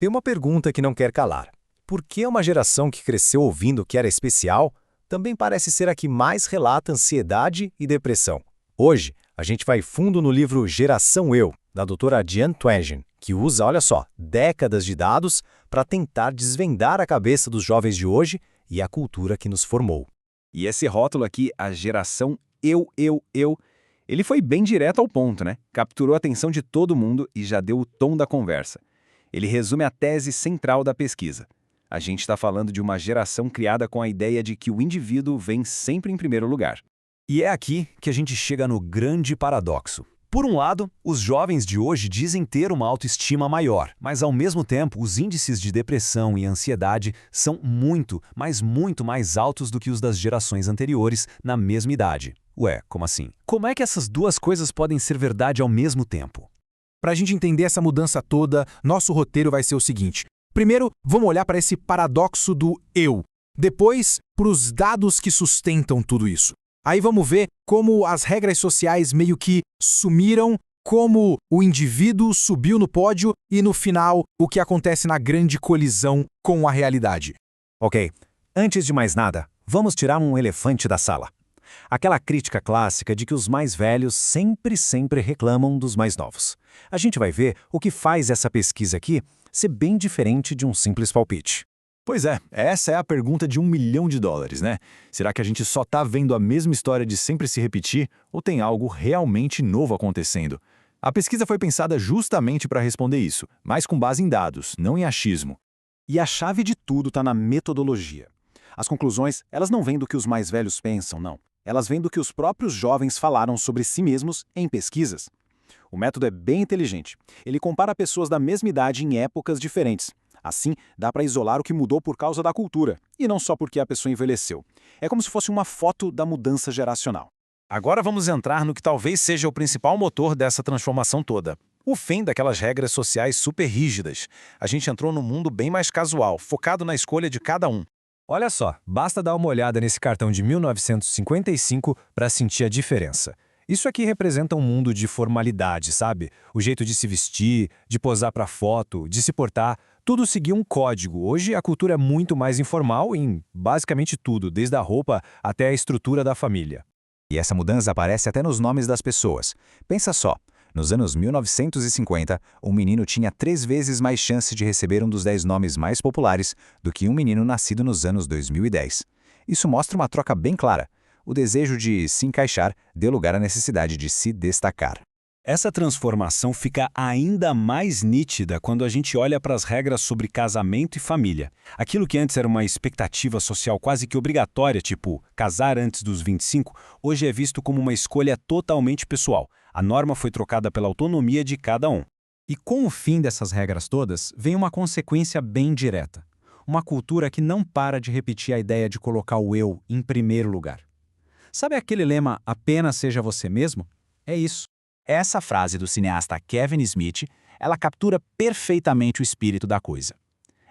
Tem uma pergunta que não quer calar. Por que uma geração que cresceu ouvindo que era especial também parece ser a que mais relata ansiedade e depressão? Hoje, a gente vai fundo no livro Geração Eu, da doutora Diane Twenge, que usa, olha só, décadas de dados para tentar desvendar a cabeça dos jovens de hoje e a cultura que nos formou. E esse rótulo aqui, a geração eu, ele foi bem direto ao ponto, né? Capturou a atenção de todo mundo e já deu o tom da conversa. Ele resume a tese central da pesquisa. A gente está falando de uma geração criada com a ideia de que o indivíduo vem sempre em primeiro lugar. E é aqui que a gente chega no grande paradoxo. Por um lado, os jovens de hoje dizem ter uma autoestima maior, mas ao mesmo tempo os índices de depressão e ansiedade são muito, mas muito mais altos do que os das gerações anteriores na mesma idade. Ué, como assim? Como é que essas duas coisas podem ser verdade ao mesmo tempo? Para a gente entender essa mudança toda, nosso roteiro vai ser o seguinte. Primeiro, vamos olhar para esse paradoxo do eu. Depois, para os dados que sustentam tudo isso. Aí vamos ver como as regras sociais meio que sumiram, como o indivíduo subiu no pódio e, no final, o que acontece na grande colisão com a realidade. Ok, antes de mais nada, vamos tirar um elefante da sala. Aquela crítica clássica de que os mais velhos sempre reclamam dos mais novos. A gente vai ver o que faz essa pesquisa aqui ser bem diferente de um simples palpite. Pois é, essa é a pergunta de $1 milhão, né? Será que a gente só está vendo a mesma história de sempre se repetir ou tem algo realmente novo acontecendo? A pesquisa foi pensada justamente para responder isso, mas com base em dados, não em achismo. E a chave de tudo está na metodologia. As conclusões, elas não vêm do que os mais velhos pensam, não. Elas vêm do que os próprios jovens falaram sobre si mesmos em pesquisas. O método é bem inteligente. Ele compara pessoas da mesma idade em épocas diferentes. Assim, dá para isolar o que mudou por causa da cultura, e não só porque a pessoa envelheceu. É como se fosse uma foto da mudança geracional. Agora vamos entrar no que talvez seja o principal motor dessa transformação toda. O fim daquelas regras sociais super rígidas. A gente entrou num mundo bem mais casual, focado na escolha de cada um. Olha só, basta dar uma olhada nesse cartão de 1955 para sentir a diferença. Isso aqui representa um mundo de formalidade, sabe? O jeito de se vestir, de posar para foto, de se portar, tudo seguia um código. Hoje a cultura é muito mais informal em basicamente tudo, desde a roupa até a estrutura da família. E essa mudança aparece até nos nomes das pessoas. Pensa só, nos anos 1950, um menino tinha 3 vezes mais chance de receber um dos 10 nomes mais populares do que um menino nascido nos anos 2010. Isso mostra uma troca bem clara. O desejo de se encaixar deu lugar à necessidade de se destacar. Essa transformação fica ainda mais nítida quando a gente olha para as regras sobre casamento e família. Aquilo que antes era uma expectativa social quase que obrigatória, tipo casar antes dos 25, hoje é visto como uma escolha totalmente pessoal. A norma foi trocada pela autonomia de cada um. E com o fim dessas regras todas, vem uma consequência bem direta. Uma cultura que não para de repetir a ideia de colocar o eu em primeiro lugar. Sabe aquele lema, apenas seja você mesmo? É isso. Essa frase do cineasta Kevin Smith, ela captura perfeitamente o espírito da coisa.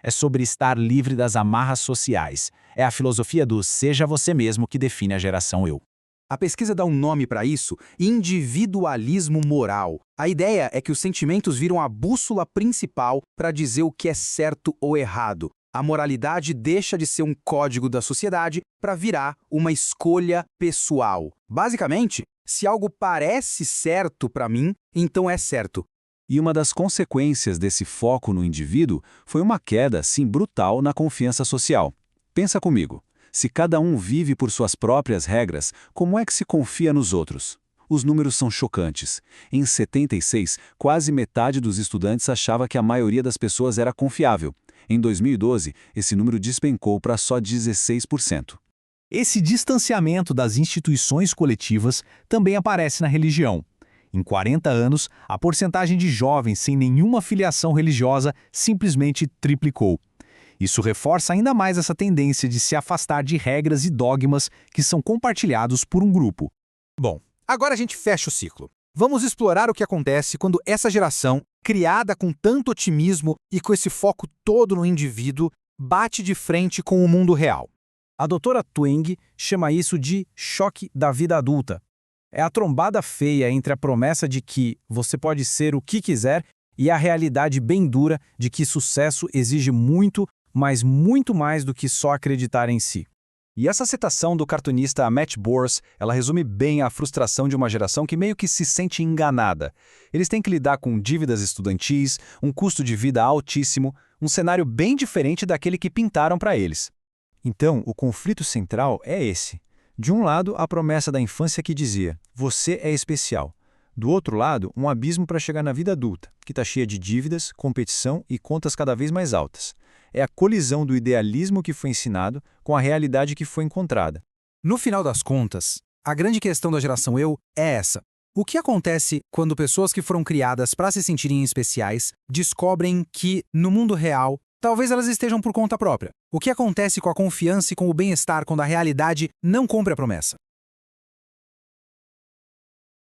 É sobre estar livre das amarras sociais. É a filosofia do seja você mesmo que define a geração eu. A pesquisa dá um nome para isso, individualismo moral. A ideia é que os sentimentos viram a bússola principal para dizer o que é certo ou errado. A moralidade deixa de ser um código da sociedade para virar uma escolha pessoal. Basicamente, se algo parece certo para mim, então é certo. E uma das consequências desse foco no indivíduo foi uma queda, sim, brutal na confiança social. Pensa comigo, se cada um vive por suas próprias regras, como é que se confia nos outros? Os números são chocantes. Em 76, quase metade dos estudantes achava que a maioria das pessoas era confiável. Em 2012, esse número despencou para só 16%. Esse distanciamento das instituições coletivas também aparece na religião. Em 40 anos, a porcentagem de jovens sem nenhuma filiação religiosa simplesmente triplicou. Isso reforça ainda mais essa tendência de se afastar de regras e dogmas que são compartilhados por um grupo. Bom, agora a gente fecha o ciclo. Vamos explorar o que acontece quando essa geração, criada com tanto otimismo e com esse foco todo no indivíduo, bate de frente com o mundo real. A doutora Twenge chama isso de choque da vida adulta. É a trombada feia entre a promessa de que você pode ser o que quiser e a realidade bem dura de que sucesso exige muito, mas muito mais do que só acreditar em si. E essa citação do cartunista Matt Bors, ela resume bem a frustração de uma geração que meio que se sente enganada. Eles têm que lidar com dívidas estudantis, um custo de vida altíssimo, um cenário bem diferente daquele que pintaram para eles. Então, o conflito central é esse. De um lado, a promessa da infância que dizia, você é especial. Do outro lado, um abismo para chegar na vida adulta, que está cheia de dívidas, competição e contas cada vez mais altas. É a colisão do idealismo que foi ensinado com a realidade que foi encontrada. No final das contas, a grande questão da geração Eu é essa. O que acontece quando pessoas que foram criadas para se sentirem especiais descobrem que, no mundo real, talvez elas estejam por conta própria? O que acontece com a confiança e com o bem-estar quando a realidade não cumpre a promessa?